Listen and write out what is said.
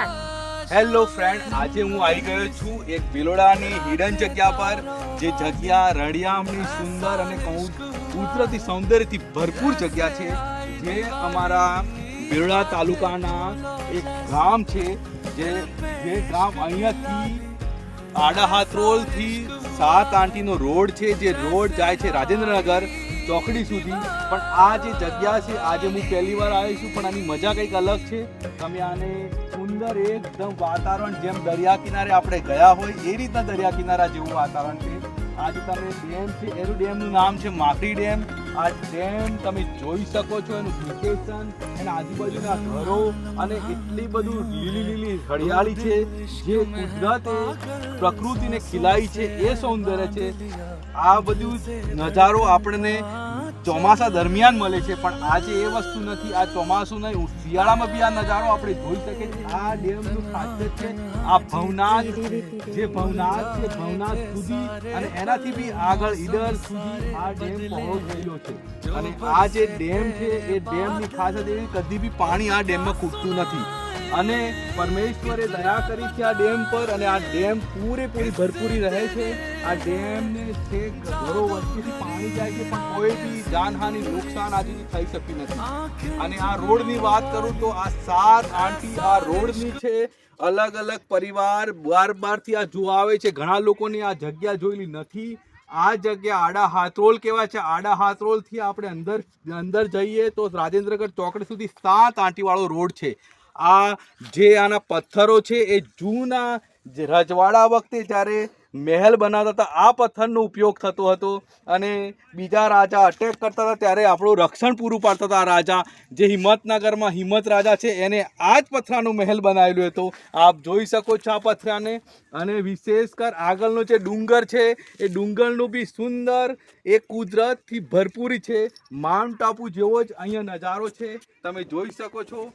નમસ્કાર। Hello friend, આજે હું આવી ગયો છું એક ભિલોડાની હિડન જગ્યા પર, જે જગ્યા રળિયામણી સુંદર અને કુદરતી સૌંદર્યથી ભરપૂર જગ્યા છે, જે અમારા ભિલોડા તાલુકાના એક ગામ છે, જે ગામ અહીંયાથી આડા હાથરોલથી 7 આંટીનો રોડ છે, જે રોડ જાય છે રાજેન્દ્રનગર ચોકડી સુધી। પણ આ જે જગ્યા છે, આજે હું પહેલી વાર આવી છું, પણ આની મજા કંઈક અલગ છે। તમે આને સુંદર એકદમ વાતાવરણ, જેમ દરિયા કિનારે આપણે ગયા હોય એ રીતના દરિયા કિનારા જેવું વાતાવરણ છે। આજે તમે ડેમ છે, એનું ડેમનું નામ છે માકડી ડેમ। આ ડેમ તમે જોઈ શકો છો, એનું લોકેશન, એના આજુબાજુના ઘરો અને એટલી બધું લીલી હરિયાળી છે, જે કુદરતે પ્રકૃતિને ખીલાઈ છે, એ સૌંદર્ય છે। આ બધું નજારો આપણને ચોમાસા દરમિયાન મળે છે, પણ આજે એ વસ્તુ નથી। આ ચોમાસું નહીં, શિયાળામાં બી આ નજારો આપણે જોઈ શકીએ છીએ। આ ડેમનું ખાસિયત છે આ ભવનાથ, જે ભવનાથ છે, ભવનાથ સુધી અને એનાથી બી આગળ ઈડર સુધી આ ડેમ પહોળો થયેલો છે। અને આ જે ડેમ છે, એ ડેમની ખાસિયત એવી, કદી બી પાણી આ ડેમમાં ખૂટતું નથી। અને પરમેશ્વરે દયા કરી છે આ ડેમ પર, અને આ ડેમ પૂરેપૂરી ભરપૂરી રહે છે। આ ડેમને છેક ઘરો વચ્ચેથી પાણી જાય છે, પણ કોઈ બી જાનહાનિ નુકસાન આજે થઈ શકી નથી। અને આ રોડની વાત કરું તો આ 7 આંટી આ રોડની છે। અલગ અલગ પરિવાર બારથી આ જોવા આવે છે। ઘણા લોકોની આ જગ્યા જોયેલી નથી। આ જગ્યા આડા હાથરોલ કહેવાય છે। આડા હાથરોલથી આપણે અંદર જઈએ તો રાજેન્દ્રનગર ચોકડી સુધી 7 આંટીવાળો રોડ છે। આ જે આના પથ્થરો છે, એ જૂના રજવાડા વખતે જ્યારે મહેલ બનાવતા હતા, આ પથ્થરનો ઉપયોગ થતો હતો, અને બીજા રાજા અટેક કરતા હતા ત્યારે આપણું રક્ષણ પૂરું પાડતા હતા। આ રાજા, જે હિંમતનગરમાં હિંમત રાજા છે, એને આ જ પથ્થરનો મહેલ બનાવેલો હતો। આપ જોઈ શકો છો આ પથ્થરને। અને વિશેષકર આગળનો જે ડુંગર છે, એ ડુંગરનું બી સુંદર એ કુદરતથી ભરપૂરી છે। માઉન્ટ આબુ જેવો જ અહીંયા નજારો છે, તમે જોઈ શકો છો।